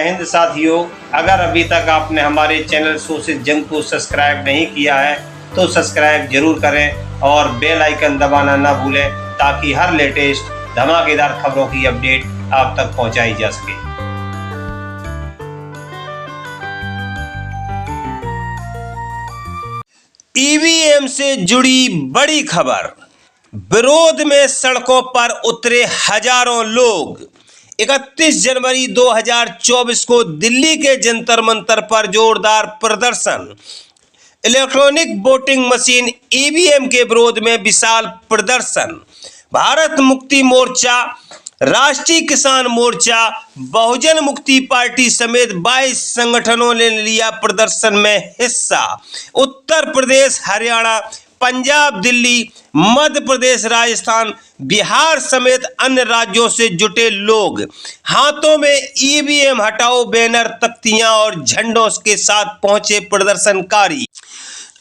हिंद साथियों, अगर अभी तक आपने हमारे चैनल सोशल जंग को सब्सक्राइब नहीं किया है तो सब्सक्राइब जरूर करें और बेल आइकन दबाना ना भूलें ताकि हर लेटेस्ट धमाकेदार खबरों की अपडेट आप तक पहुंचाई जा सके। ईवीएम से जुड़ी बड़ी खबर, विरोध में सड़कों पर उतरे हजारों लोग। 31 जनवरी 2024 को दिल्ली के जंतर मंतर पर जोरदार प्रदर्शन। इलेक्ट्रॉनिक वोटिंग मशीन ईवीएम के विरोध में विशाल प्रदर्शन। भारत मुक्ति मोर्चा, राष्ट्रीय किसान मोर्चा, बहुजन मुक्ति पार्टी समेत 22 संगठनों ने लिया प्रदर्शन में हिस्सा। उत्तर प्रदेश, हरियाणा, पंजाब, दिल्ली, मध्य प्रदेश, राजस्थान, बिहार समेत अन्य राज्यों से जुटे लोग हाथों में ईवीएम हटाओ बैनर, तख्तियां और झंडों के साथ पहुंचे प्रदर्शनकारी।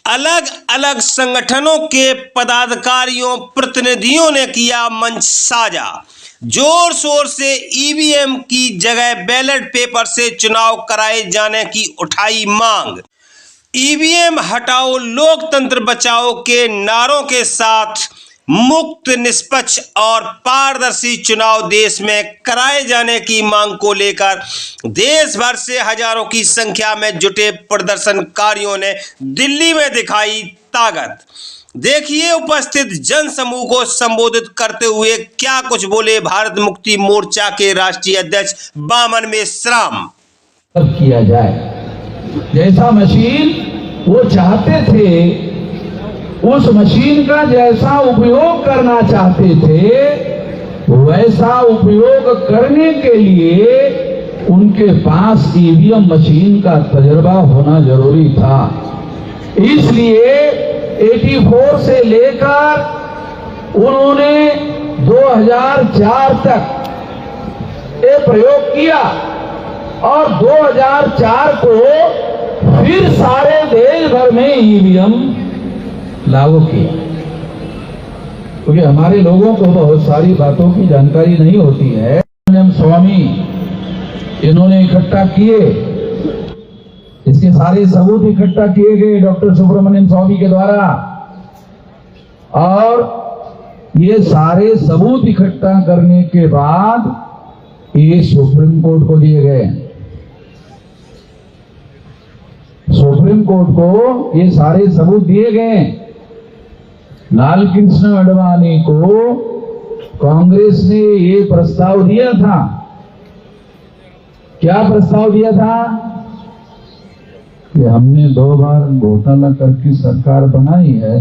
अलग अलग संगठनों के पदाधिकारियों, प्रतिनिधियों ने किया मंच साझा। जोर शोर से ईवीएम की जगह बैलेट पेपर से चुनाव कराए जाने की उठाई मांग। ईवीएम हटाओ, लोकतंत्र बचाओ के नारों के साथ मुक्त, निष्पक्ष और पारदर्शी चुनाव देश में कराए जाने की मांग को लेकर देश भर से हजारों की संख्या में जुटे प्रदर्शनकारियों ने दिल्ली में दिखाई ताकत। देखिए उपस्थित जन समूह को संबोधित करते हुए क्या कुछ बोले भारत मुक्ति मोर्चा के राष्ट्रीय अध्यक्ष बामन मेश्राम। किया जाए जैसा मशीन वो चाहते थे, उस मशीन का जैसा उपयोग करना चाहते थे, वैसा उपयोग करने के लिए उनके पास ईवीएम मशीन का तजुर्बा होना जरूरी था। इसलिए 84 से लेकर उन्होंने 2004 तक ये प्रयोग किया और 2004 को फिर सारे देश भर में ईवीएम लागू किया। क्योंकि हमारे लोगों को बहुत सारी बातों की जानकारी नहीं होती है। स्वामी इन्होंने इकट्ठा किए, इसके सारे सबूत इकट्ठा किए गए डॉक्टर सुब्रमण्यम स्वामी के द्वारा, और ये सारे सबूत इकट्ठा करने के बाद ये सुप्रीम कोर्ट को दिए गए। सुप्रीम कोर्ट को ये सारे सबूत दिए गए। लाल कृष्ण आडवाणी को कांग्रेस ने ये प्रस्ताव दिया था। क्या प्रस्ताव दिया था? कि हमने 2 बार घोटाला करके सरकार बनाई है,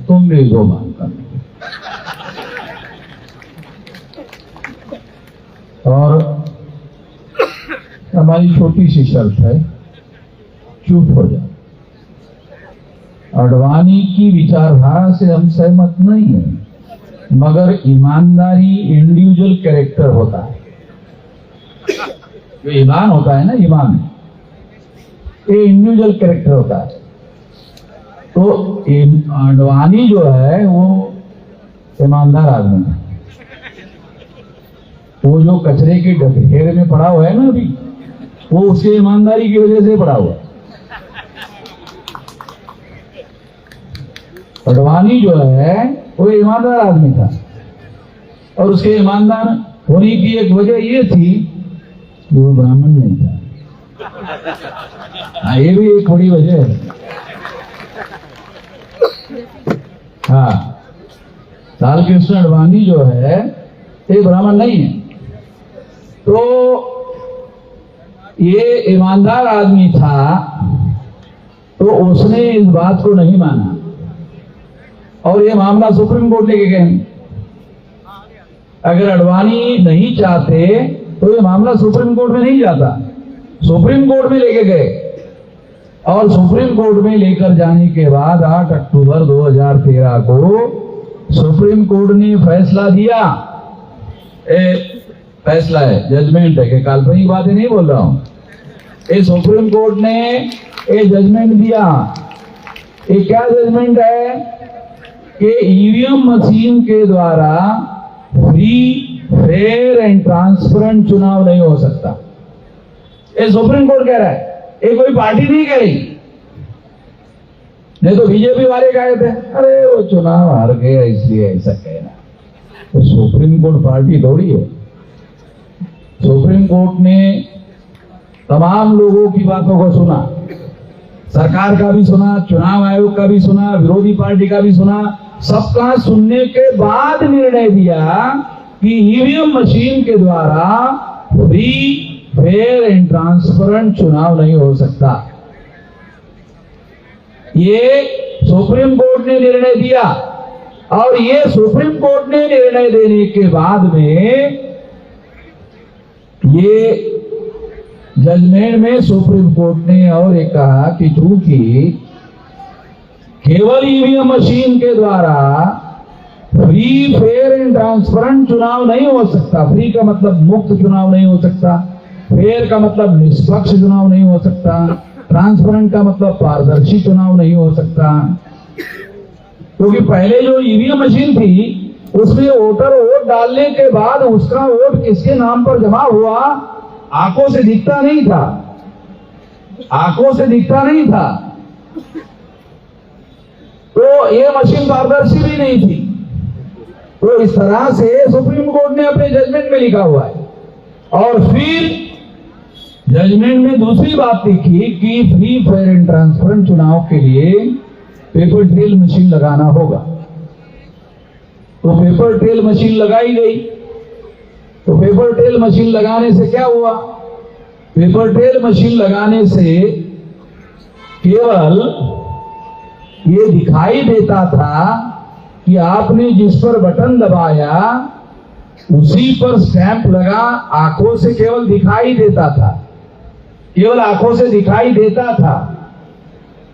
तुम भी 2 बार कर लो। और हमारी छोटी सी शर्त है, चुप हो जाओ। आडवाणी की विचारधारा से हम सहमत नहीं है, मगर ईमानदारी इंडिविजुअल कैरेक्टर होता है। जो ईमान होता है ना, ईमान ये इंडिविजुअल कैरेक्टर होता है। तो आडवाणी जो है वो ईमानदार आदमी है। वो जो कचरे के ढेर में पड़ा हुआ है ना अभी, वो उसके ईमानदारी की वजह से पड़ा हुआ है। आडवाणी जो है वो ईमानदार आदमी था, और उसके ईमानदार होने की एक वजह ये थी कि वो ब्राह्मण नहीं था। हाँ, ये भी एक बड़ी वजह है। हाँ, लाल कृष्ण आडवाणी जो है ये ब्राह्मण नहीं है। तो ये ईमानदार आदमी था, तो उसने इस बात को नहीं माना और ये मामला सुप्रीम कोर्ट लेके गए। अगर आडवाणी नहीं चाहते तो ये मामला सुप्रीम कोर्ट में नहीं जाता, सुप्रीम कोर्ट में लेके गए। और सुप्रीम कोर्ट में लेकर जाने के बाद 8 अक्टूबर 2013 को सुप्रीम कोर्ट ने फैसला दिया। फैसला है, जजमेंट है, कि काल्पनिक बातें नहीं बोल रहा हूं। सुप्रीम कोर्ट ने ये जजमेंट दिया। ये क्या जजमेंट है? कि ईवीएम मशीन के द्वारा फ्री फेयर एंड ट्रांसपेरेंट चुनाव नहीं हो सकता। ये सुप्रीम कोर्ट कह रहा है, ये कोई पार्टी नहीं कह रही। नहीं तो बीजेपी वाले कहे थे अरे वो चुनाव हार गया इसलिए ऐसा कहना। तो सुप्रीम कोर्ट पार्टी थोड़ी है। सुप्रीम कोर्ट ने तमाम लोगों की बातों को सुना, सरकार का भी सुना, चुनाव आयोग का भी सुना, विरोधी पार्टी का भी सुना। सबका सुनने के बाद निर्णय दिया कि ईवीएम मशीन के द्वारा फ्री, फेयर एंड ट्रांसपेरेंट चुनाव नहीं हो सकता। ये सुप्रीम कोर्ट ने निर्णय दिया और ये सुप्रीम कोर्ट ने निर्णय देने के बाद में ये जजमेंट में सुप्रीम कोर्ट ने और एक कहा कि चूंकि केवल ईवीएम मशीन के द्वारा फ्री, फेयर एंड ट्रांसपेरेंट चुनाव नहीं हो सकता। फ्री का मतलब मुक्त चुनाव नहीं हो सकता, फेयर का मतलब निष्पक्ष चुनाव नहीं हो सकता, ट्रांसपेरेंट का मतलब पारदर्शी चुनाव नहीं हो सकता। क्योंकि पहले जो ईवीएम मशीन थी उसमें वोटर वोट डालने के बाद उसका वोट किसके नाम पर जमा हुआ आंखों से दिखता नहीं था, आंखों से दिखता नहीं था। तो ये मशीन पारदर्शी भी नहीं थी। तो इस तरह से सुप्रीम कोर्ट ने अपने जजमेंट में लिखा हुआ है। और फिर जजमेंट में दूसरी बात लिखी कि फ्री, फेयर एंड ट्रांसपेरेंट चुनाव के लिए पेपर ट्रेल मशीन लगाना होगा। तो पेपर ट्रेल मशीन लगाई गई। तो पेपर ट्रेल मशीन लगाने से क्या हुआ? पेपर ट्रेल मशीन लगाने से केवल ये दिखाई देता था कि आपने जिस पर बटन दबाया उसी पर स्टैंप लगा, आंखों से केवल दिखाई देता था, केवल आंखों से दिखाई देता था।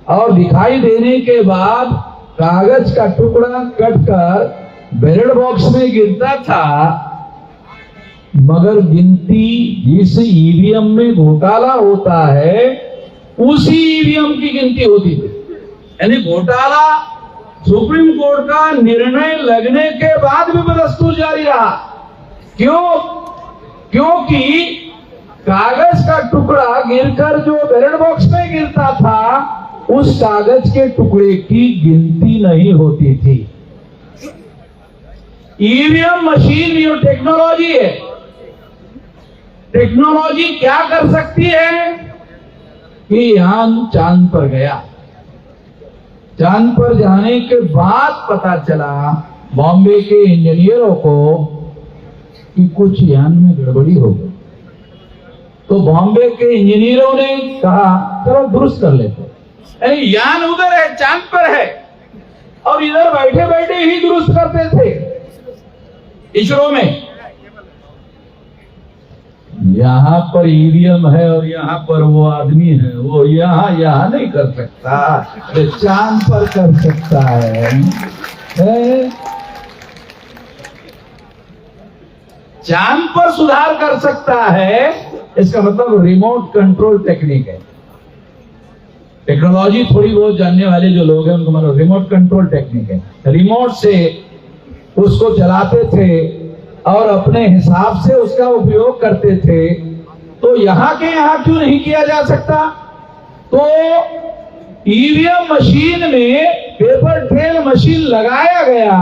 और दिखाई देने के बाद कागज का टुकड़ा कटकर बैलेट बॉक्स में गिरता था, मगर गिनती जिस ईवीएम में घोटाला होता है उसी ईवीएम की गिनती होती थी। यानी घोटाला सुप्रीम कोर्ट का निर्णय लगने के बाद भी बदस्तूर जारी रहा। क्यों? क्योंकि कागज का टुकड़ा गिरकर जो बैलेट बॉक्स में गिरता था उस कागज के टुकड़े की गिनती नहीं होती थी। ईवीएम मशीन जो टेक्नोलॉजी है, टेक्नोलॉजी क्या कर सकती है कि यान चांद पर गया, चांद पर जाने के बाद पता चला बॉम्बे के इंजीनियरों को कि कुछ यान में गड़बड़ी हो गई। तो बॉम्बे के इंजीनियरों ने कहा चलो दुरुस्त कर लेते। यानी यान उधर है, चांद पर है, और इधर बैठे बैठे ही दुरुस्त करते थे इसरो में। यहाँ पर ईवीएम है और यहाँ पर वो आदमी है, वो यहाँ नहीं कर सकता, चांद पर कर सकता है। चांद पर सुधार कर सकता है, इसका मतलब रिमोट कंट्रोल टेक्निक है। टेक्नोलॉजी थोड़ी बहुत जानने वाले जो लोग हैं उनको मतलब रिमोट कंट्रोल टेक्निक है। रिमोट से उसको चलाते थे और अपने हिसाब से उसका उपयोग करते थे। तो यहाँ के यहाँ क्यों नहीं किया जा सकता? तो ईवीएम मशीन में पेपर ट्रेल मशीन लगाया गया,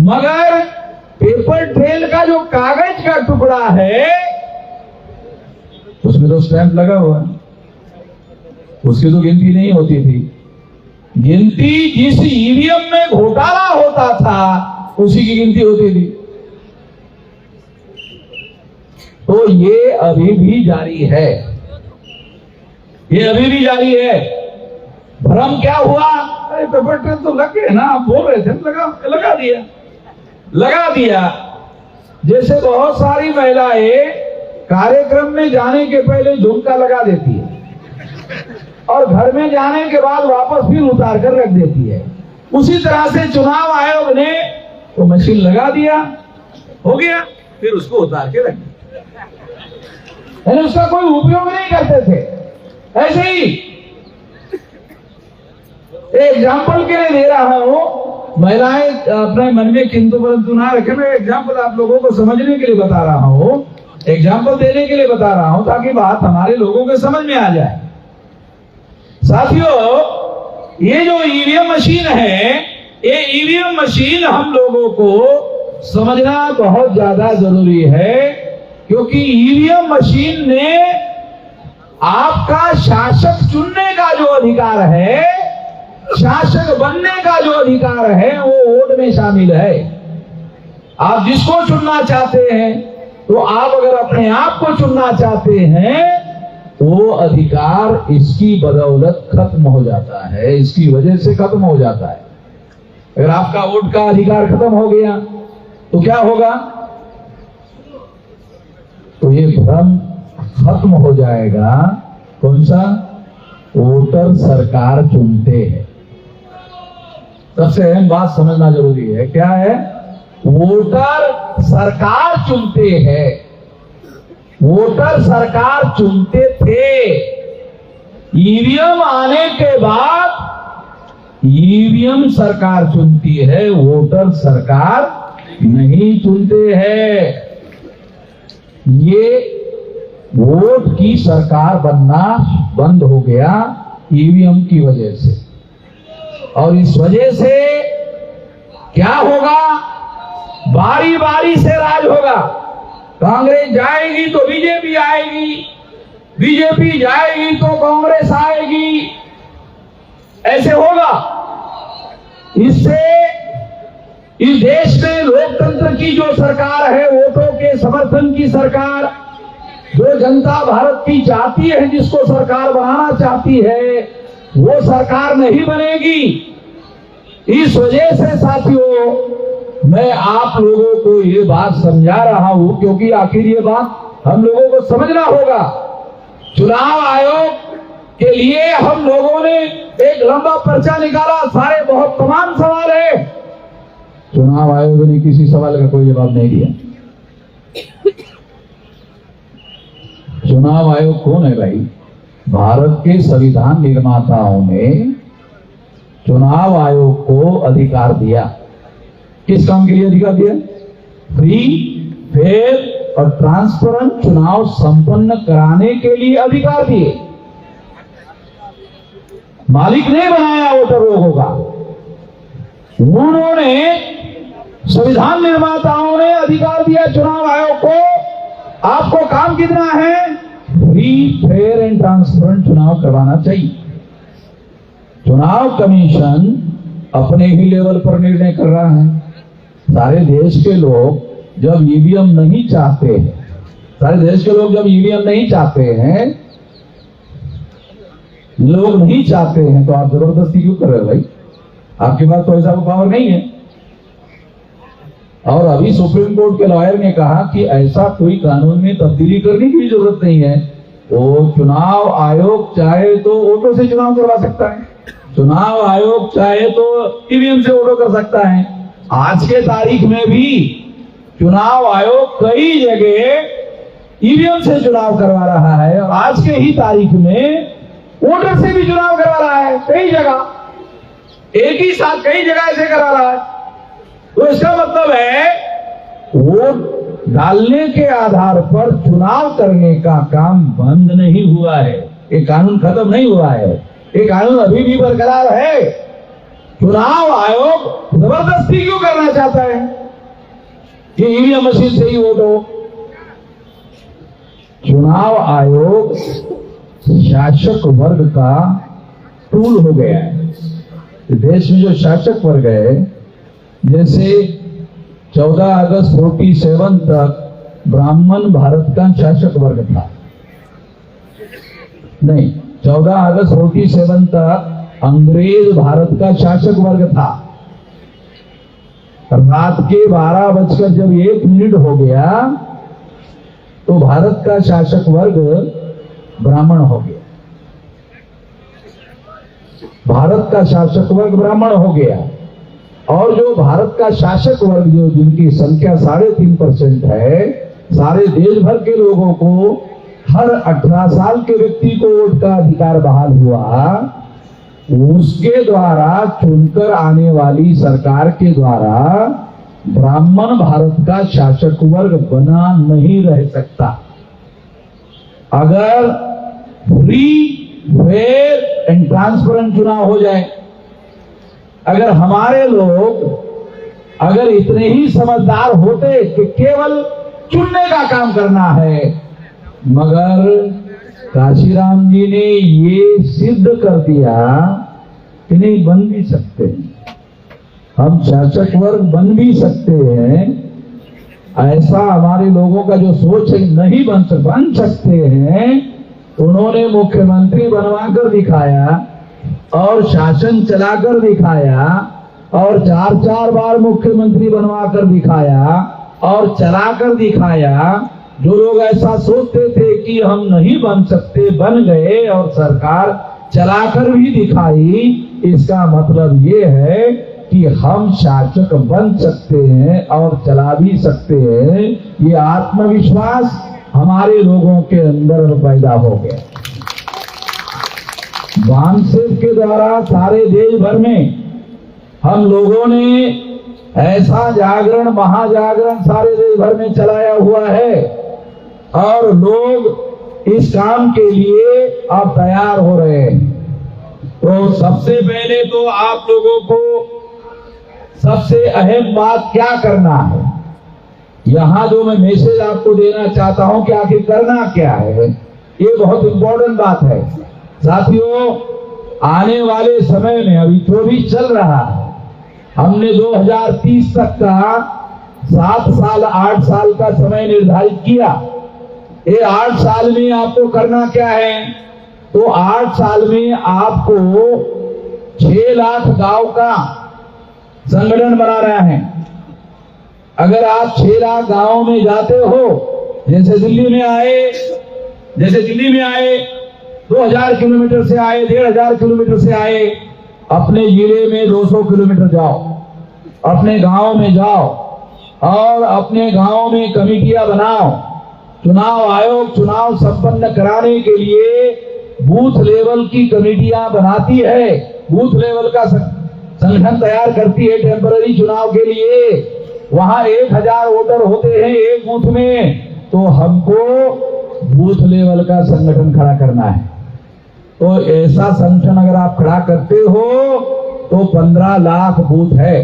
मगर पेपर ट्रेल का जो कागज का टुकड़ा है उसमें तो स्टैंप लगा हुआ है, उसकी तो गिनती नहीं होती थी। गिनती जिस ईवीएम में घोटाला होता था उसी की गिनती होती थी। तो ये अभी भी जारी है, ये अभी भी जारी है। भ्रम क्या हुआ? अरे पेपर ट्रेल तो लग गए ना, आप बोल रहे थे, लगा दिया। जैसे बहुत सारी महिलाएं कार्यक्रम में जाने के पहले झुमका लगा देती है और घर में जाने के बाद वापस फिर उतार कर रख देती है, उसी तरह से चुनाव आयोग ने वो मशीन लगा दिया, हो गया, फिर उसको उतार के रख दिया, यानी उसका कोई उपयोग नहीं करते थे। ऐसे ही एग्जाम्पल के लिए दे रहा हूं महिलाएं अपने मन में किंतु परंतु ना रखें। मैं एग्जाम्पल आप लोगों को समझने के लिए बता रहा हूँ, एग्जाम्पल देने के लिए बता रहा हूँ, ताकि बात हमारे लोगों के समझ में आ जाए। साथियों, ये जो ईवीएम मशीन है, ये ईवीएम मशीन हम लोगों को समझना बहुत ज्यादा जरूरी है, क्योंकि ईवीएम मशीन ने आपका शासक चुनने का जो अधिकार है, शासक बनने का जो अधिकार है, वो वोट में शामिल है। आप जिसको चुनना चाहते हैं, तो आप अगर अपने आप को चुनना चाहते हैं, वो अधिकार इसकी बदौलत खत्म हो जाता है, इसकी वजह से खत्म हो जाता है। अगर आपका वोट का अधिकार खत्म हो गया तो क्या होगा? तो ये भ्रम खत्म हो जाएगा। कौन सा? वोटर सरकार चुनते हैं। सबसे अहम बात समझना जरूरी है। क्या है? वोटर सरकार चुनते हैं। वोटर सरकार चुनते थे। ईवीएम आने के बाद ईवीएम सरकार चुनती है, वोटर सरकार नहीं चुनते हैं। ये वोट की सरकार बनना बंद हो गया ईवीएम की वजह से। और इस वजह से क्या होगा? बारी बारी से राज होगा। कांग्रेस जाएगी तो बीजेपी आएगी, बीजेपी जाएगी तो कांग्रेस आएगी, ऐसे होगा। इससे इस देश में लोकतंत्र की जो सरकार है, वोटों के समर्थन की सरकार, जो जनता भारत की चाहती है, जिसको सरकार बनाना चाहती है, वो सरकार नहीं बनेगी। इस वजह से साथियों, मैं आप लोगों को ये बात समझा रहा हूं, क्योंकि आखिर ये बात हम लोगों को समझना होगा। चुनाव आयोग के लिए हम लोगों ने एक लंबा पर्चा निकाला, सारे बहुत तमाम सवाल है। चुनाव आयोग ने किसी सवाल का कोई जवाब नहीं दिया। चुनाव आयोग कौन है भाई? भारत के संविधान निर्माताओं ने चुनाव आयोग को अधिकार दिया। किस काम के लिए अधिकार दिया? फ्री, फेयर और ट्रांसपेरेंट चुनाव संपन्न कराने के लिए अधिकार दिए। मालिक ने बनाया वोटर लोगों का। उन्होंने, संविधान निर्माताओं ने अधिकार दिया चुनाव आयोग को। आपको काम कितना है? फ्री, फेयर एंड ट्रांसपेरेंट चुनाव करवाना चाहिए। चुनाव कमीशन अपने ही लेवल पर निर्णय कर रहा है। सारे देश के लोग जब ईवीएम नहीं चाहते हैं, सारे देश के लोग जब ईवीएम नहीं चाहते हैं, लोग नहीं चाहते हैं, तो आप जबरदस्ती क्यों कर रहे हो भाई? आपके पास तो ऐसा पावर नहीं है। और अभी सुप्रीम कोर्ट के लॉयर ने कहा कि ऐसा कोई कानून में तब्दीली करने की जरूरत नहीं है। वो चुनाव आयोग चाहे तो वोटों से चुनाव करवा सकता है, चुनाव आयोग चाहे तो ईवीएम से वोटों कर सकता है। आज के तारीख में भी चुनाव आयोग कई जगह ईवीएम से चुनाव करवा रहा है, और आज के ही तारीख में वोटर से भी चुनाव करवा रहा है। कई जगह, एक ही साथ कई जगह ऐसे करा रहा है। तो इसका मतलब है, वोट डालने के आधार पर चुनाव करने का काम बंद नहीं हुआ है। ये कानून खत्म नहीं हुआ है, ये कानून अभी भी बरकरार है। चुनाव आयोग जबरदस्ती क्यों करना चाहता है कि ईवीएम मशीन से ही वोट हो? चुनाव आयोग शासक वर्ग का टूल हो गया है। देश में जो शासक वर्ग है, जैसे 14 अगस्त 47 तक ब्राह्मण भारत का शासक वर्ग था। नहीं, 14 अगस्त 47 तक अंग्रेज भारत का शासक वर्ग था। रात के 12:01 हो गया तो भारत का शासक वर्ग ब्राह्मण हो गया। भारत का शासक वर्ग ब्राह्मण हो गया। और जो भारत का शासक वर्ग, जो जिनकी संख्या 3.5% है, सारे देश भर के लोगों को, हर 18 साल के व्यक्ति को वोट का अधिकार बहाल हुआ। उसके द्वारा चुनकर आने वाली सरकार के द्वारा ब्राह्मण भारत का शासक वर्ग बना नहीं रह सकता। अगर फ्री, फेयर एंड ट्रांसपेरेंट चुनाव हो जाए, अगर हमारे लोग अगर इतने ही समझदार होते कि केवल चुनने का काम करना है, मगर काशीराम जी ने ये सिद्ध कर दिया कि नहीं, बन भी सकते हैं, हम शासक वर्ग बन भी सकते हैं। ऐसा हमारे लोगों का जो सोच है, नहीं बन सकते हैं, उन्होंने मुख्यमंत्री बनवाकर दिखाया और शासन चलाकर दिखाया और 4-4 बार मुख्यमंत्री बनवाकर दिखाया और चलाकर दिखाया। जो लोग ऐसा सोचते थे कि हम नहीं बन सकते, बन गए और सरकार चलाकर भी दिखाई। इसका मतलब ये है कि हम शासक बन सकते हैं और चला भी सकते हैं। ये आत्मविश्वास हमारे लोगों के अंदर पैदा हो गया। वामसेव के द्वारा सारे देश भर में हम लोगों ने ऐसा जागरण, महाजागरण सारे देश भर में चलाया हुआ है और लोग इस काम के लिए अब तैयार हो रहे हैं। तो सबसे पहले तो आप लोगों को सबसे अहम बात क्या करना है, यहां जो मैं मैसेज आपको देना चाहता हूं कि आखिर करना क्या है, ये बहुत इंपॉर्टेंट बात है। साथियों, आने वाले समय में अभी जो भी चल रहा है, हमने 2030 तक का 7 साल 8 साल का समय निर्धारित किया। ये 8 साल में आपको करना क्या है, तो 8 साल में आपको 6 लाख गांव का संगठन बनाना है। अगर आप 6 लाख गांवों में जाते हो, जैसे दिल्ली में आए 2000 किलोमीटर से आए, 1500 किलोमीटर से आए, अपने जिले में 200 किलोमीटर जाओ, अपने गांव में जाओ और अपने गांव में कमेटियां बनाओ। चुनाव आयोग चुनाव संपन्न कराने के लिए बूथ लेवल की कमेटियां बनाती है, बूथ लेवल का संगठन तैयार करती है टेम्पररी चुनाव के लिए। वहां 1000 वोटर होते हैं एक बूथ में, तो हमको बूथ लेवल का संगठन खड़ा करना है। तो ऐसा संगठन अगर आप खड़ा करते हो तो 15 लाख बूथ है,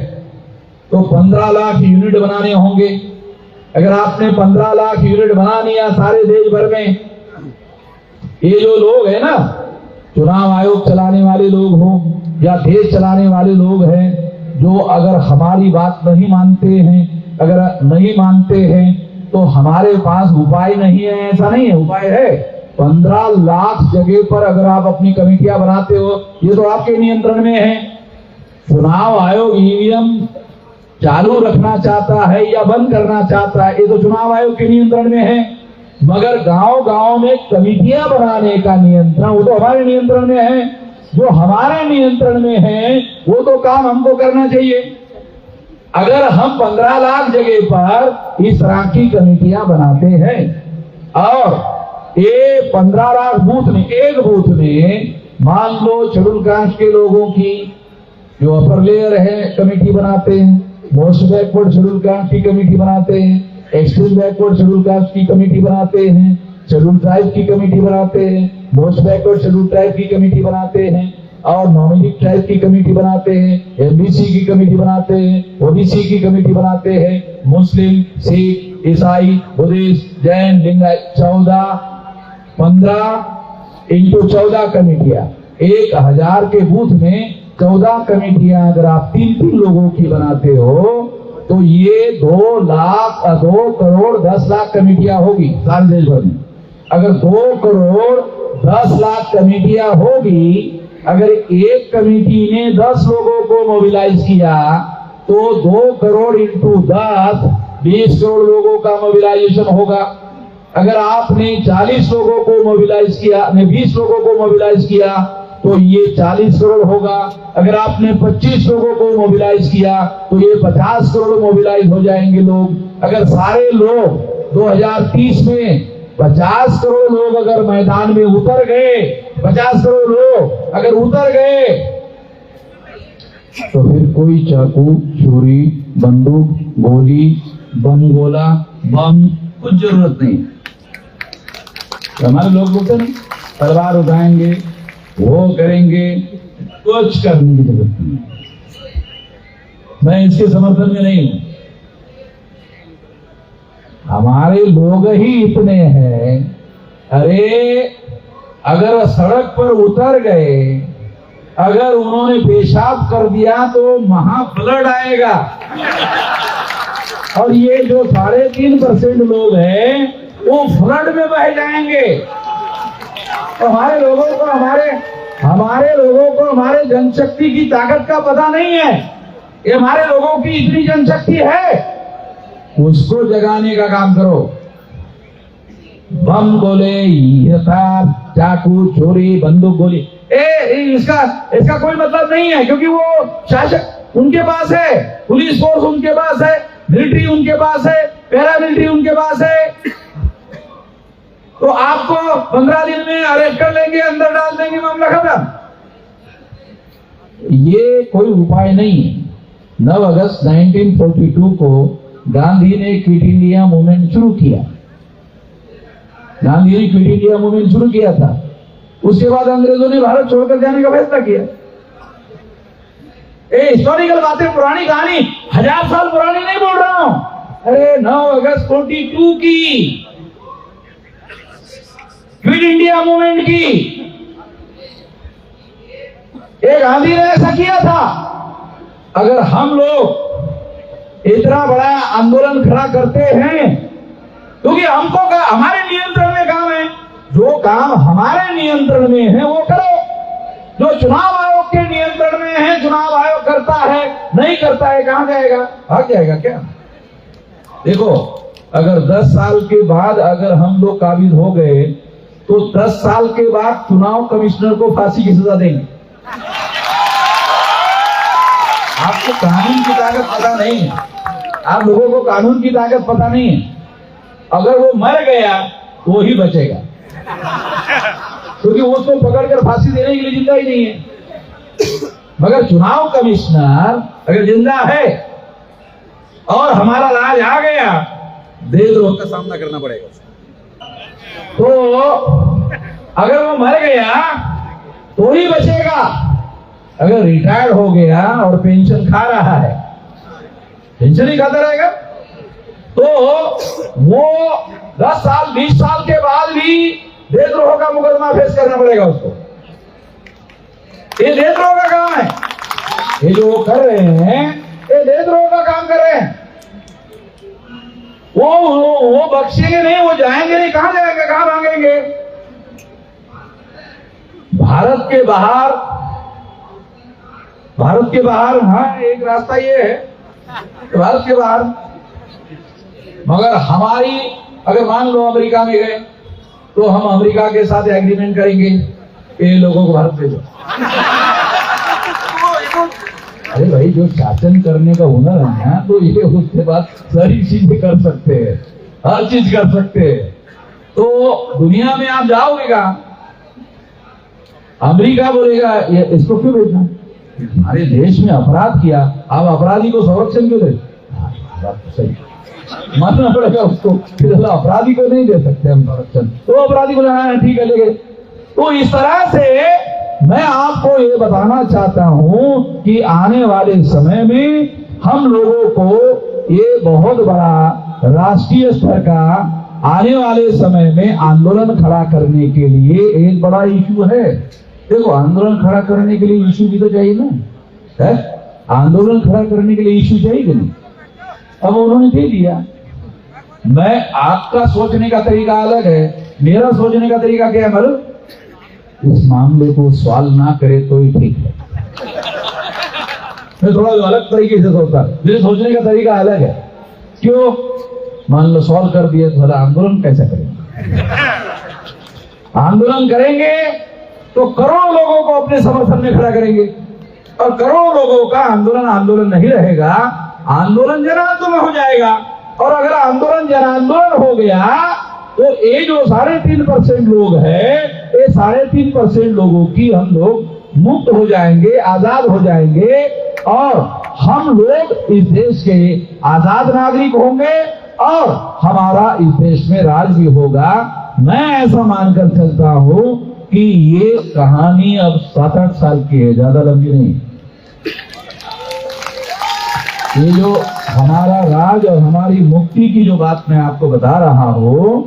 तो 15 लाख यूनिट बनाने होंगे। अगर आपने 15 लाख यूनिट बना लिया सारे देश भर में, ये जो लोग है ना, चुनाव आयोग चलाने वाले लोग हो या देश चलाने वाले लोग हैं, जो अगर हमारी बात नहीं मानते हैं, तो हमारे पास उपाय नहीं है, ऐसा नहीं है, उपाय है। 15 लाख जगह पर अगर आप अपनी कमेटियां बनाते हो, ये तो आपके नियंत्रण में है। चुनाव आयोग ईवीएम चालू रखना चाहता है या बंद करना चाहता है, ये तो चुनाव आयोग के नियंत्रण में है। मगर गांव-गांव में कमेटियां बनाने का नियंत्रण वो तो हमारे नियंत्रण में है। जो हमारे नियंत्रण में है वो तो काम हमको करना चाहिए। अगर हम 15 लाख जगह पर इस तरह की कमेटियां बनाते हैं और ये 15 लाख बूथ में, एक बूथ में मान लो शेड्यूल कास्ट के लोगों की जो अपर लेयर है कमेटी बनाते हैं, मोस्ट बैकवर्ड शेड्यूल कास्ट की कमेटी बनाते हैं, एक्सट्रीम बैकवर्ड शेड्यूल कास्ट की कमेटी बनाते हैं, शेड्यूल ट्राइब की कमेटी बनाते हैं, मोस्ट बैकवर्ड शेड्यूल ट्राइब की कमेटी बनाते हैं और नॉमिनी ट्राइब की कमेटी बनाते हैं, एमबीसी की कमेटी बनाते हैं, ओबीसी की कमेटी बनाते हैं, मुस्लिम, सिख, ईसाई, बुद्धिस्ट, जैन, लिंगायत 15 इंटू 14 कमेटियां, 1000 के बूथ में 14 कमेटियां अगर आप 3-3 लोगों की बनाते हो तो ये 2 करोड़ 10 लाख कमेटियां होगी सारे देश भर में। अगर 2 करोड़ 10 लाख कमेटियां होगी, अगर एक कमेटी ने 10 लोगों को मोबिलाइज किया तो 2 करोड़ इंटू 10 20 करोड़ लोगों का मोबिलाइजेशन होगा। अगर आपने 40 लोगों को मोबिलाइज किया, 20 लोगों को मोबिलाइज किया तो ये 40 करोड़ होगा। अगर आपने 25 लोगों को मोबिलाइज किया तो ये 50 करोड़ मोबिलाइज हो जाएंगे लोग। अगर सारे लोग 2030 में 50 करोड़ लोग अगर मैदान में उतर गए, 50 करोड़ लोग अगर उतर गए, तो फिर कोई चाकू, छुरी, बंदूक, गोली, बम गोला, बम कुछ जरूरत नहीं। तो हमारे लोग बोलते ना तलवार उठाएंगे, वो करेंगे, कुछ करने की जरूरत नहीं। मैं इसके समर्थन में नहीं हूं। हमारे लोग ही इतने हैं। अरे अगर सड़क पर उतर गए, अगर उन्होंने पेशाब कर दिया तो महा फ्लड आएगा। और ये जो 3.5% लोग हैं वो फ्लड में बह जाएंगे। तो हमारे लोगों को हमारे जनशक्ति की ताकत का पता नहीं है। ये हमारे लोगों की इतनी जनशक्ति है, उसको जगाने का काम करो। बम गोले, हथियार, चाकू, छुरी, बंदूक, गोली, इसका कोई मतलब नहीं है, क्योंकि वो शासक उनके पास है, पुलिस फोर्स उनके पास है, मिलिट्री उनके पास है, पैरामिलिट्री उनके पास है। तो आपको 15 दिन में अरेस्ट कर लेंगे, अंदर डाल देंगे, मामला खत्म। ये कोई उपाय नहीं है। 9 अगस्त 1942 को गांधी ने क्विट इंडिया मूवमेंट शुरू किया। गांधी ने क्विट इंडिया मूवमेंट शुरू किया था। उसके बाद अंग्रेजों ने भारत छोड़कर जाने का फैसला किया। हिस्टोरिकल बातें, पुरानी कहानी 1000 साल पुरानी नहीं बोल रहा हूं। अरे 9 अगस्त 42 की क्विट इंडिया मूवमेंट की, एक गांधी ने ऐसा किया था। अगर हम लोग इतना बड़ा आंदोलन खड़ा करते हैं, क्योंकि हमको हमारे नियंत्रण में काम है, जो काम हमारे नियंत्रण में है वो करो। जो चुनाव आयोग के नियंत्रण में है, चुनाव आयोग करता है, नहीं करता है, कहां जाएगा? भाग जाएगा क्या? देखो, अगर 10 साल के बाद अगर हम लोग काबिज हो गए, तो 10 साल के बाद चुनाव कमिश्नर को फांसी की सजा देंगे। आपको कानून की ताकत पता नहीं है, आप लोगों को कानून की ताकत पता नहीं है। अगर वो मर गया तो वो ही बचेगा, क्योंकि वो उसको पकड़कर फांसी देने के लिए जिंदा ही नहीं है। मगर चुनाव कमिश्नर अगर जिंदा है और हमारा राज आ गया, देशद्रोह का सामना करना पड़ेगा उसको। तो अगर वो मर गया तो ही बचेगा। अगर रिटायर्ड हो गया और पेंशन खा रहा है, पेंशन ही खाता रहेगा, तो वो 10 साल 20 साल के बाद भी देशद्रोह का मुकदमा फेस करना पड़ेगा उसको। ये देशद्रोह का काम है। ये जो कर रहे हैं, ये देशद्रोह का काम कर रहे हैं। वो बख्शेंगे नहीं, वो जाएंगे नहीं। कहां जाएंगे, कहां भागेंगे? भारत के बाहर हाँ, एक रास्ता ये है, भारत के बाहर। मगर हमारी, अगर मान लो अमेरिका में गए, तो हम अमेरिका के साथ एग्रीमेंट करेंगे, ये लोगों को भारत भेजो। अरे भाई, जो शासन करने का हुनर है ना, तो ये उसके बाद सारी चीजें कर सकते हैं, हर चीज कर सकते हैं। तो दुनिया में आप जाओगे कहां? अमेरिका बोलेगा ये इसको क्यों भेजना? हमारे देश में अपराध किया, आप अपराधी को संरक्षण क्यों दे? बात तो सही, मानना पड़ेगा उसको। फिर अपराधी को नहीं दे सकते हम संरक्षण, तो अपराधी को लेना है, ठीक है, लेकिन तो इस तरह से मैं आपको ये बताना चाहता हूं कि आने वाले समय में हम लोगों को ये बहुत बड़ा राष्ट्रीय स्तर का आने वाले समय में आंदोलन खड़ा करने के लिए एक बड़ा इशू है। देखो, आंदोलन खड़ा करने के लिए इशू भी तो चाहिए ना, है? आंदोलन खड़ा करने के लिए इशू चाहिए कि नहीं? अब उन्होंने दे दिया। मैं, आपका सोचने का तरीका अलग है, मेरा सोचने का तरीका क्या है मालूम? इस मामले को सॉल्व ना करे तो ही ठीक है। मैं थोड़ा अलग तरीके से सोचता, मेरे सोचने का तरीका अलग है। क्यों? मान लो सॉल्व कर दिए तो आंदोलन कैसे करेंगे? आंदोलन करेंगे तो करोड़ों लोगों को अपने समर्थन में खड़ा करेंगे, और करोड़ों लोगों का आंदोलन नहीं रहेगा, आंदोलन जन आंदोलन हो जाएगा। और अगर आंदोलन जन आंदोलन हो गया तो ये जो 3.5% लोग हैं, ये 3.5% लोगों की हम लोग मुक्त हो जाएंगे, आजाद हो जाएंगे और हम लोग इस देश के आजाद नागरिक होंगे और हमारा इस देश में राज भी होगा। मैं ऐसा मानकर चलता हूं कि ये कहानी अब 7-8 साल की है, ज्यादा लंबी नहीं। ये जो हमारा राज और हमारी मुक्ति की जो बात मैं आपको बता रहा हूं,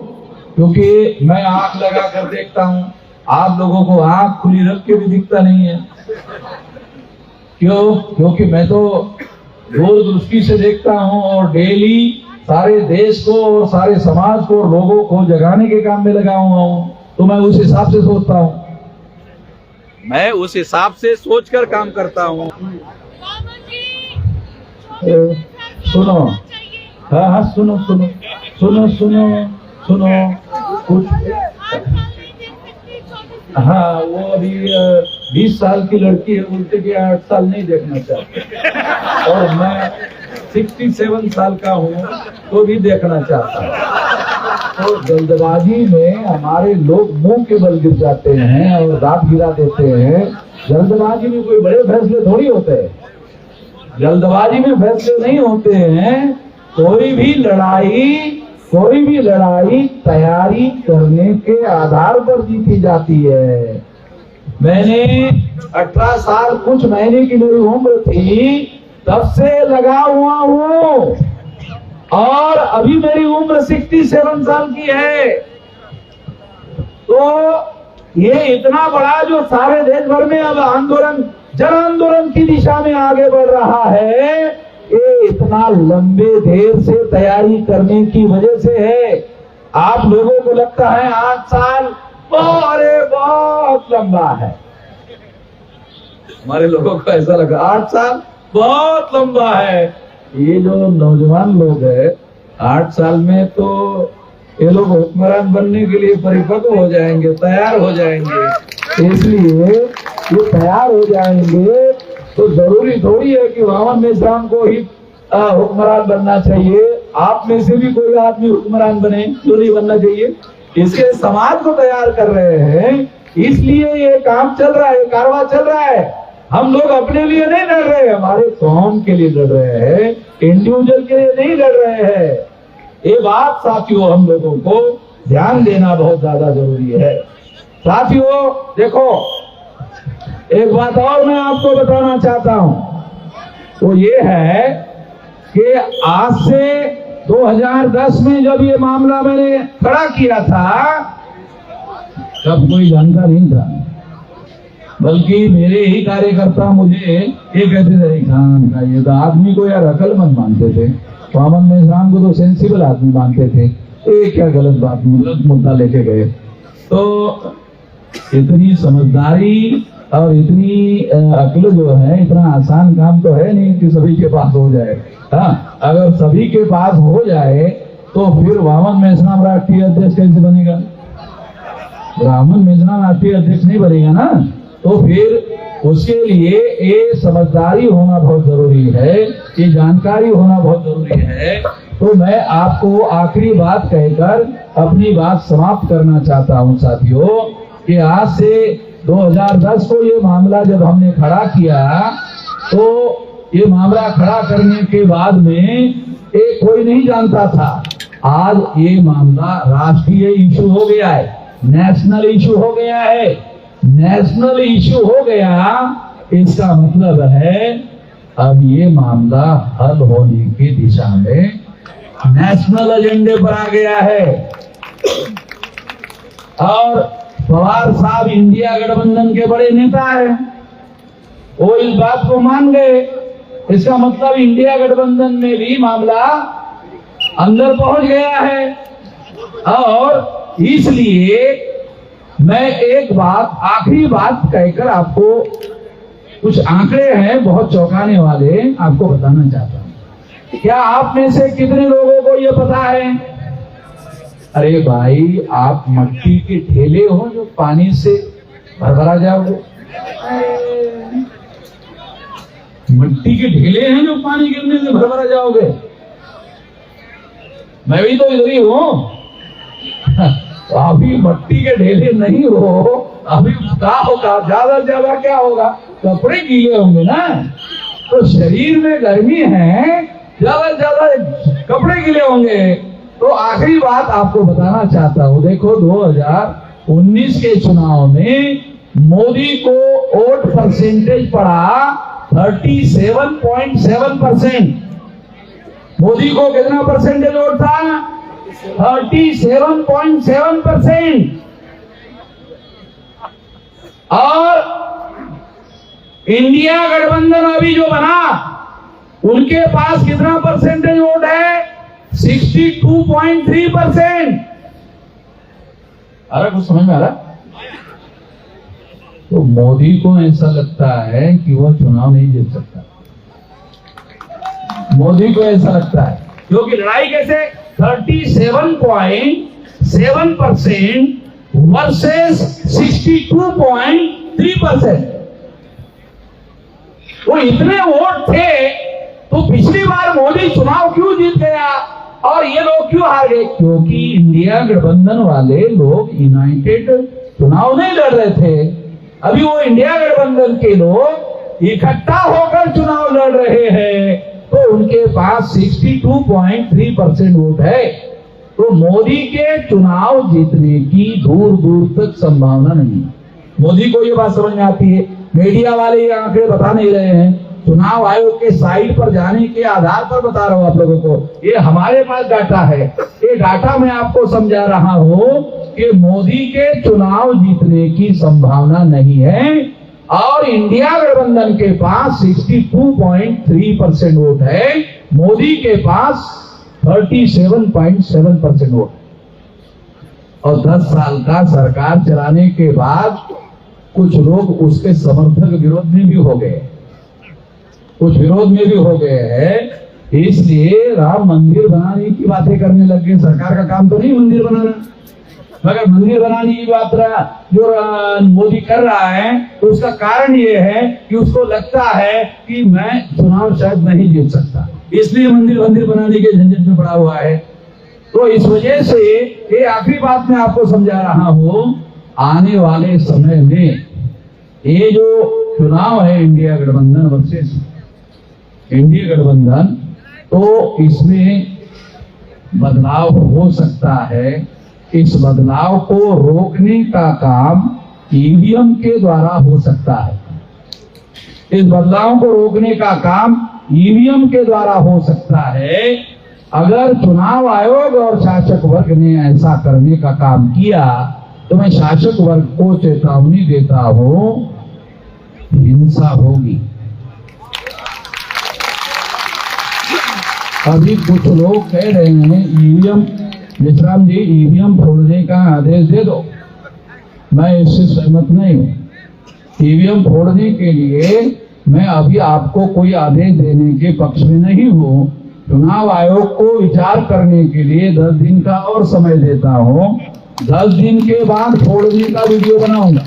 क्योंकि मैं आंख लगा कर देखता हूं, आप लोगों को आंख खुली रख के भी दिखता नहीं है। क्यों? क्योंकि मैं तो दूरदृष्टि से देखता हूं और डेली सारे देश को और सारे समाज को, लोगों को जगाने के काम में लगा हुआ हूं। तो मैं उस हिसाब से सोचता हूं, मैं उस हिसाब से सोचकर काम करता हूं। सुनो, हाँ हाँ सुनो सुनो सुनो सुनो सुनो कुछ, हाँ वो अभी 20 साल की लड़की है, बोलते कि 8 साल नहीं देखना चाहते और मैं 67 साल का हूँ तो भी देखना चाहता हूँ। तो जल्दबाजी में हमारे लोग मुंह के बल गिर जाते हैं और दांत गिरा देते हैं। जल्दबाजी में कोई बड़े फैसले थोड़ी होते हैं, जल्दबाजी में फैसले नहीं होते हैं। कोई भी लड़ाई तैयारी करने के आधार पर जीती जाती है। मैंने 18 साल कुछ महीने की मेरी उम्र थी, तब से लगा हुआ हूँ और अभी मेरी उम्र 67 साल की है। तो ये इतना बड़ा जो सारे देश भर में अब आंदोलन, जन आंदोलन की दिशा में आगे बढ़ रहा है, ये इतना लंबे देर से तैयारी करने की वजह से है। आप लोगों को लगता है 8 साल बहुत लंबा है, हमारे लोगों को ऐसा लगा 8 साल बहुत लंबा है। ये जो नौजवान लोग हैं 8 साल में तो ये लोग हुक्मरान बनने के लिए परिपक्व हो जाएंगे, तैयार हो जाएंगे। इसलिए ये तैयार हो जाएंगे तो जरूरी थोड़ी है कि वामन मेश्राम को ही हुक्मरान बनना चाहिए। आप में से भी कोई आदमी हुक्मरान बने, क्यों नहीं बनना चाहिए? इसके समाज को तैयार कर रहे हैं, इसलिए ये काम चल रहा है, कारवां चल रहा है। हम लोग अपने लिए नहीं लड़ रहे हैं, हमारे कौम के लिए लड़ रहे हैं, इंडिविजुअल के लिए नहीं लड़ रहे हैं। ये बात साथियों हम लोगों को ध्यान देना बहुत ज्यादा जरूरी है। साथियों देखो, एक बात और मैं आपको बताना चाहता हूं, वो ये है कि आज से 2010 में जब ये मामला मैंने खड़ा किया था, तब कोई जानता नहीं था, बल्कि मेरे ही कार्यकर्ता मुझे ये कहते थे खान का ये तो आदमी को यार अकलमंद मानते थे, वामन मेश्राम को तो सेंसिबल आदमी मानते थे। ये क्या गलत बात, गलत मुद्दा लेके गए। तो इतनी समझदारी और इतनी अक्ल जो है, इतना आसान काम तो है नहीं कि सभी के पास हो जाए। हाँ, अगर सभी के पास हो जाए तो फिर वामन मेश्राम राष्ट्रीय अध्यक्ष कैसे बनेगा? वामन मेश्राम राष्ट्रीय अध्यक्ष नहीं बनेगा ना। तो फिर उसके लिए ये समझदारी होना बहुत जरूरी है, ये जानकारी होना बहुत जरूरी है। तो मैं आपको आखिरी बात कहकर अपनी बात समाप्त करना चाहता हूं साथियों, कि आज से 2010 को ये मामला जब हमने खड़ा किया, तो ये मामला खड़ा करने के बाद में कोई नहीं जानता था। आज ये मामला राष्ट्रीय इशू हो गया है, नेशनल इशू हो गया है। नेशनल इशू हो गया, इसका मतलब है अब ये मामला हल होने की दिशा में नेशनल एजेंडे पर आ गया है। और पवार साहब इंडिया गठबंधन के बड़े नेता हैं, वो इस बात को मान गए। इसका मतलब इंडिया गठबंधन में भी मामला अंदर पहुंच गया है। और इसलिए मैं एक बात, आखिरी बात कहकर आपको कुछ आंकड़े हैं बहुत चौंकाने वाले, आपको बताना चाहता हूं। क्या आप में से कितने लोगों को ये पता है? अरे भाई, आप मट्टी के ठेले हो जो पानी से भरभरा जाओगे? मिट्टी के ढेले हैं जो पानी गिरने से भरभरा जाओगे? मैं भी तो इधर ही हूं। अभी मट्टी के ढेले नहीं हो, अभी क्या होगा, ज्यादा से ज्यादा क्या होगा, कपड़े गीले होंगे ना। तो शरीर में गर्मी है, ज्यादा से ज्यादा कपड़े गीले होंगे। तो आखिरी बात आपको बताना चाहता हूं, देखो 2019 के चुनाव में मोदी को वोट परसेंटेज पड़ा 37.7%। मोदी को कितना परसेंटेज वोट था? 37.7%। और इंडिया गठबंधन अभी जो बना, उनके पास कितना परसेंटेज वोट है? 62.3%। अरे कुछ समझ में आ रहा? तो मोदी को ऐसा लगता है कि वह चुनाव नहीं जीत सकता। मोदी को ऐसा लगता है, क्योंकि लड़ाई कैसे 37.7% वर्सेस 62.3%। वो इतने वोट थे, तो पिछली बार मोदी चुनाव क्यों जीत गया और ये लोग क्यों हार गए? क्योंकि इंडिया गठबंधन वाले लोग यूनाइटेड चुनाव नहीं लड़ रहे थे। अभी वो इंडिया गठबंधन के लोग इकट्ठा होकर चुनाव लड़ रहे हैं, तो उनके पास 62.3% वोट है। तो मोदी के चुनाव जीतने की दूर दूर तक संभावना नहीं है। मोदी को ये बात समझ में आती है, मीडिया वाले ये आंकड़े बता नहीं रहे हैं, चुनाव आयोग के साइट पर जाने के आधार पर बता रहा हूं आप लोगों को। ये हमारे पास डाटा है, ये डाटा मैं आपको समझा रहा हूं कि मोदी के चुनाव जीतने की संभावना नहीं है। और इंडिया गठबंधन के पास 62.3% वोट है, मोदी के पास 37.7% वोट। और 10 साल का सरकार चलाने के बाद कुछ लोग उसके समर्थक विरोध में भी हो गए, कुछ विरोध में भी हो गए हैं। इसलिए राम मंदिर बनाने की बातें करने लग गए। सरकार का काम तो नहीं मंदिर बनाना, मगर मंदिर बनाने की बात जो मोदी कर रहा है, तो उसका कारण ये है कि उसको लगता है कि मैं चुनाव शायद नहीं जीत सकता, इसलिए मंदिर बनाने के झंझट में पड़ा हुआ है। तो इस वजह से ये आखिरी बात मैं आपको समझा रहा हूं, आने वाले समय में ये जो चुनाव है इंडिया गठबंधन वर्सेस इंडिया गठबंधन, तो इसमें बदलाव हो सकता है। इस बदलाव को रोकने का काम ईवीएम के द्वारा हो सकता है। इस बदलाव को रोकने का काम ईवीएम के द्वारा हो सकता है। अगर चुनाव आयोग और शासक वर्ग ने ऐसा करने का काम किया, तो मैं शासक वर्ग को चेतावनी देता हूं, हिंसा होगी। अभी कुछ लोग कह रहे हैं ईवीएम, विश्राम जी ईवीएम फोड़ने का आदेश दे दो, मैं इससे सहमत नहीं हूं। ईवीएम फोड़ने के लिए मैं अभी आपको कोई आदेश देने के पक्ष में नहीं हूं। चुनाव आयोग को विचार करने के लिए 10 दिन का और समय देता हूं। 10 दिन के बाद फोड़ने का वीडियो बनाऊंगा।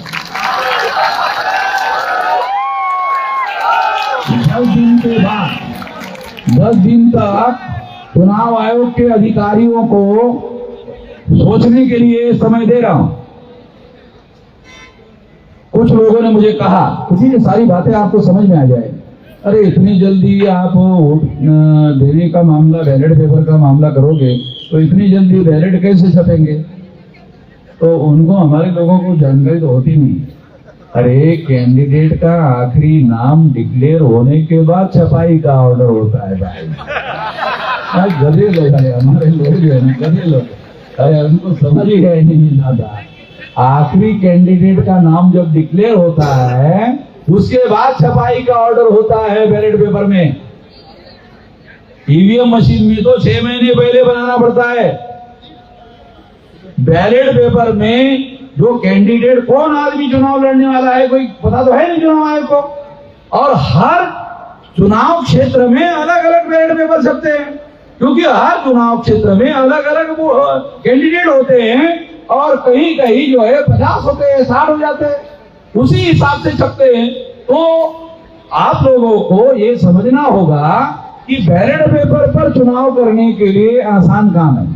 10 दिन के बाद, 10 दिन तक चुनाव आयोग के अधिकारियों को सोचने के लिए समय दे रहा हूं। कुछ लोगों ने मुझे कहा, किसी ने सारी बातें आपको समझ में आ जाए, अरे इतनी जल्दी आप देने का मामला, बैलेट पेपर का मामला करोगे तो इतनी जल्दी बैलेट कैसे छपेंगे? तो उनको, हमारे लोगों को जानकारी तो होती नहीं। अरे कैंडिडेट का आखिरी नाम डिक्लेयर होने के बाद छपाई का ऑर्डर होता है भाई। गधे लोग है हमारे लोग जो है ना, गधे लोग, अरे उनको समझ ही है नहीं ज्यादा। आखिरी कैंडिडेट का नाम जब डिक्लेयर होता है, उसके बाद छपाई का ऑर्डर होता है बैलेट पेपर में। ईवीएम मशीन में तो 6 महीने पहले बनाना पड़ता है। बैलेट पेपर में जो कैंडिडेट, कौन आदमी चुनाव लड़ने वाला है, कोई पता तो है नहीं चुनाव आयोग को। और हर चुनाव क्षेत्र में अलग अलग बैलेट पेपर छपते हैं, क्योंकि हर चुनाव क्षेत्र में अलग अलग कैंडिडेट होते हैं। और कहीं कहीं जो है 50 होते हैं, 60 हो जाते हैं, उसी हिसाब से छपते हैं। तो आप लोगों को ये समझना होगा कि बैलेट पेपर पर चुनाव करने के लिए आसान काम है,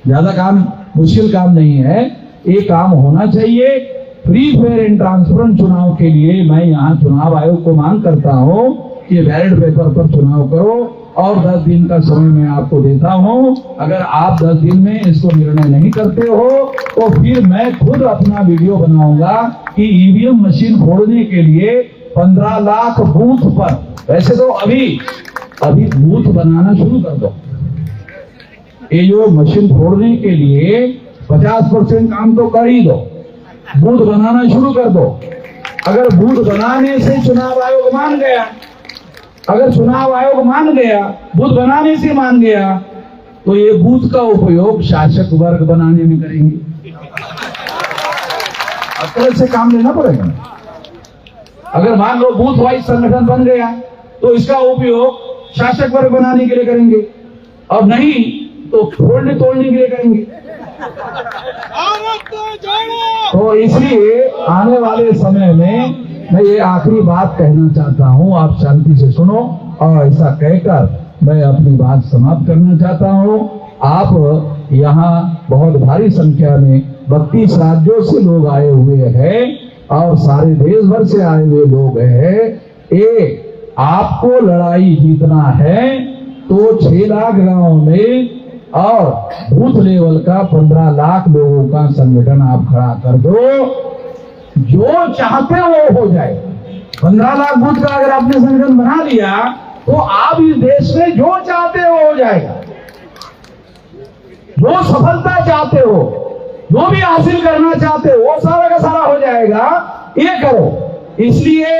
ज्यादा काम, मुश्किल काम नहीं है। ये काम होना चाहिए। फ्री फेयर एंड ट्रांसपेरेंट चुनाव के लिए मैं यहाँ चुनाव आयोग को मांग करता हूँ कि बैलेट पेपर पर चुनाव करो और 10 दिन का समय मैं आपको देता हूँ। अगर आप 10 दिन में इसको निर्णय नहीं करते हो तो फिर मैं खुद अपना वीडियो बनाऊंगा कि ईवीएम मशीन फोड़ने के लिए 15 लाख बूथ पर, वैसे तो अभी बूथ बनाना शुरू कर दो। ये जो मशीन फोड़ने के लिए 50% काम तो कर ही दो, बूथ बनाना शुरू कर दो। अगर बूथ बनाने से चुनाव आयोग मान गया, अगर चुनाव आयोग मान गया, बूथ बनाने से मान गया, तो ये बूथ का उपयोग शासक वर्ग बनाने में करेंगे। अकल से काम लेना पड़ेगा। अगर मान लो बूथ वाइज संगठन बन गया तो इसका उपयोग शासक वर्ग बनाने के लिए करेंगे, और नहीं तो तोड़ने के लिए करेंगे। तो इसलिए आने वाले समय में मैं ये आखिरी बात कहना चाहता हूँ, आप शांति से सुनो, और ऐसा कहकर मैं अपनी बात समाप्त करना चाहता हूँ। आप यहाँ बहुत भारी संख्या में 32 राज्यों से लोग आए हुए हैं और सारे देश भर से आए हुए लोग हैं। ये आपको लड़ाई जीतना है तो 6 लाख गांव में और बूथ लेवल का 15 लाख लोगों का संगठन आप खड़ा कर दो। जो चाहते वो हो जाए। 15 लाख बूथ का अगर आपने संगठन बना लिया तो आप इस देश में जो चाहते हो जाएगा। जो सफलता चाहते हो, जो भी हासिल करना चाहते हो, वो सारा का सारा हो जाएगा। ये करो। इसलिए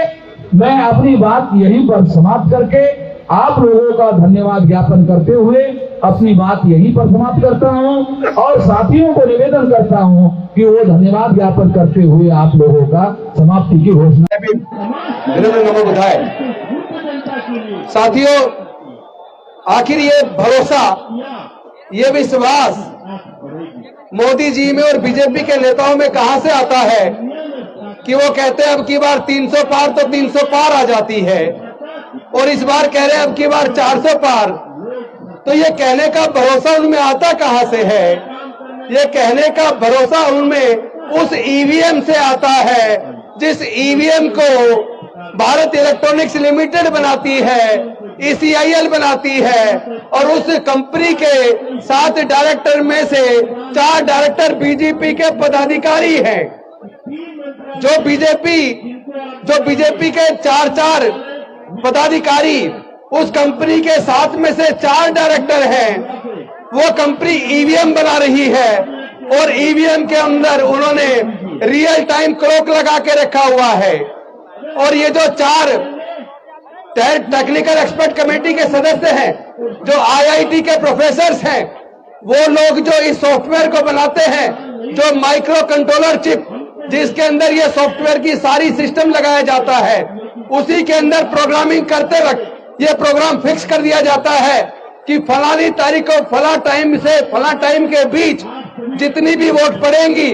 मैं अपनी बात यहीं पर समाप्त करके आप लोगों का धन्यवाद ज्ञापन करते हुए अपनी बात यहीं पर समाप्त करता हूं, और साथियों को निवेदन करता हूं कि वो धन्यवाद ज्ञापन करते हुए आप लोगों का समाप्ति की घोषणा बुधाए। साथियों, आखिर ये भरोसा, ये विश्वास मोदी जी में और बीजेपी के नेताओं में कहां से आता है कि वो कहते हैं अब की बार 300 पार तो 300 पार आ जाती है, और इस बार कह रहे हैं अब की बार 400 पार। तो ये कहने का भरोसा उनमें आता कहां से है? ये कहने का भरोसा उनमें उस ईवीएम से आता है जिस ईवीएम को भारत इलेक्ट्रॉनिक्स लिमिटेड बनाती है, ECIL बनाती है, और उस कंपनी के 7 डायरेक्टर में से 4 डायरेक्टर बीजेपी के पदाधिकारी हैं। जो बीजेपी के 4 पदाधिकारी उस कंपनी के 7 में से 4 डायरेक्टर हैं। वो कंपनी ईवीएम बना रही है और ईवीएम के अंदर उन्होंने रियल टाइम क्लॉक लगा के रखा हुआ है। और ये जो 4 टेक्निकल एक्सपर्ट कमेटी के सदस्य हैं, जो IIT के प्रोफेसर्स हैं, वो लोग जो इस सॉफ्टवेयर को बनाते हैं, जो माइक्रो कंट्रोलर चिप जिसके अंदर ये सॉफ्टवेयर की सारी सिस्टम लगाया जाता है, उसी के अंदर प्रोग्रामिंग करते वक्त ये प्रोग्राम फिक्स कर दिया जाता है कि फलानी तारीख को फला टाइम से फला टाइम के बीच जितनी भी वोट पड़ेंगी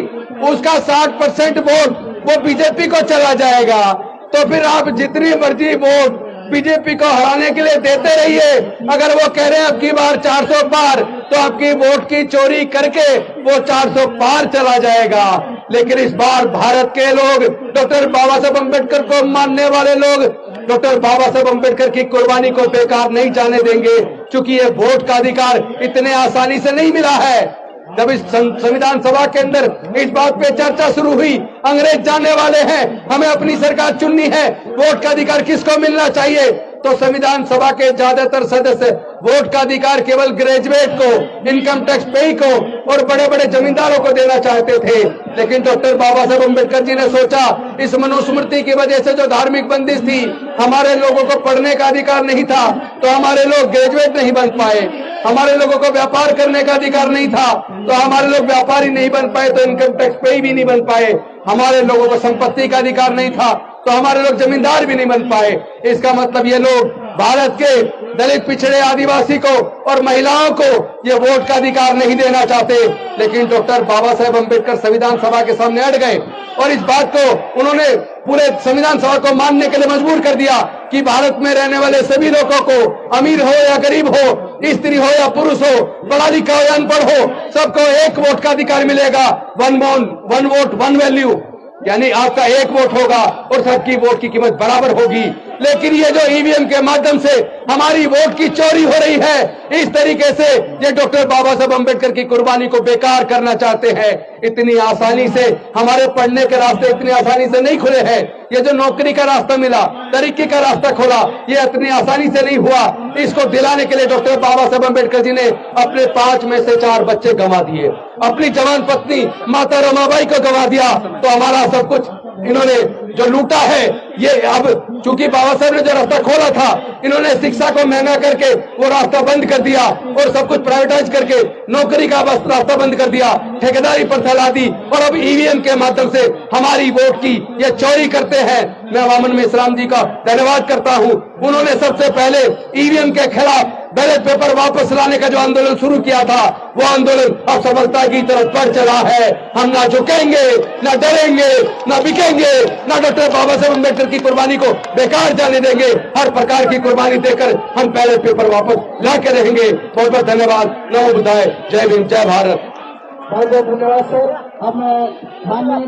उसका 60% वोट वो बीजेपी को चला जाएगा। तो फिर आप जितनी मर्जी वोट बीजेपी को हराने के लिए देते रहिए। अगर वो कह रहे हैं अब की बार 400 पार, तो आपकी वोट की चोरी करके वो 400 पार चला जाएगा। लेकिन इस बार भारत के लोग, डॉक्टर बाबा साहब अम्बेडकर को मानने वाले लोग, डॉक्टर बाबा साहब अम्बेडकर की कुर्बानी को बेकार नहीं जाने देंगे, क्योंकि ये वोट का अधिकार इतने आसानी से नहीं मिला है। जब इस संविधान सभा के अंदर इस बात पे चर्चा शुरू हुई, अंग्रेज जाने वाले हैं, हमें अपनी सरकार चुननी है, वोट का अधिकार किसको मिलना चाहिए, तो संविधान सभा के ज्यादातर सदस्य वोट का अधिकार केवल ग्रेजुएट को, इनकम टैक्स पेई को और बड़े बड़े जमींदारों को देना चाहते थे। लेकिन डॉक्टर बाबा साहब अम्बेडकर जी ने सोचा इस मनुस्मृति की वजह से जो धार्मिक बंदिश थी, हमारे लोगों को पढ़ने का अधिकार नहीं था, तो हमारे लोग ग्रेजुएट नहीं बन पाए। हमारे लोगों को व्यापार करने का अधिकार नहीं था, तो हमारे लोग व्यापारी नहीं बन पाए, तो इनकम टैक्स पेई भी नहीं बन पाए। हमारे लोगों को संपत्ति का अधिकार नहीं था, तो हमारे लोग जमींदार भी नहीं बन पाए। इसका मतलब ये लोग भारत के दलित, पिछड़े, आदिवासी को और महिलाओं को ये वोट का अधिकार नहीं देना चाहते। लेकिन डॉक्टर बाबा साहेब अम्बेडकर संविधान सभा के सामने अड़ गए और इस बात को उन्होंने पूरे संविधान सभा को मानने के लिए मजबूर कर दिया कि भारत में रहने वाले सभी लोगों को, अमीर हो या गरीब हो, स्त्री हो या पुरुष हो, पढ़ा लिखा हो या अनपढ़ हो, सबको एक वोट का अधिकार मिलेगा। वन वोट वन वैल्यू, यानी आपका एक वोट होगा और सबकी वोट की कीमत बराबर होगी। लेकिन ये जो ईवीएम के माध्यम से हमारी वोट की चोरी हो रही है, इस तरीके से ये डॉक्टर बाबा साहब अम्बेडकर की कुर्बानी को बेकार करना चाहते हैं। इतनी आसानी से हमारे पढ़ने के रास्ते इतनी आसानी से नहीं खुले हैं। ये जो नौकरी का रास्ता मिला, तरक्की का रास्ता खोला, ये इतनी आसानी से नहीं हुआ। इसको दिलाने के लिए डॉक्टर बाबा साहब अम्बेडकर जी ने अपने 5 में से 4 बच्चे गंवा दिए, अपनी जवान पत्नी माता रमाबाई को गंवा दिया। तो हमारा सब कुछ इन्होंने जो लूटा है, ये अब चूंकि बाबा साहब ने जो रास्ता खोला था, इन्होंने शिक्षा को महंगा करके वो रास्ता बंद कर दिया और सब कुछ प्राइवेटाइज करके नौकरी का बस रास्ता बंद कर दिया, ठेकेदारी पर फैला दी और अब ईवीएम के माध्यम से हमारी वोट की ये चोरी करते हैं। मैं वामन मिश्राम जी का धन्यवाद करता हूं। उन्होंने सबसे पहले ईवीएम के खिलाफ बैलेट पेपर वापस लाने का जो आंदोलन शुरू किया था, वो आंदोलन अब सफलता की तरफ बढ़ चला है। हम ना झुकेंगे, ना डरेंगे, ना बिकेंगे, ना डॉक्टर बाबा साहब अम्बेडकर की कुर्बानी को बेकार जाने देंगे। हर प्रकार की कुर्बानी देकर हम बैलेट पेपर वापस ला के रहेंगे। बहुत बहुत धन्यवाद। नमो बुद्धाय। जय भीम, जय भारत। बहुत बहुत धन्यवाद सर। हम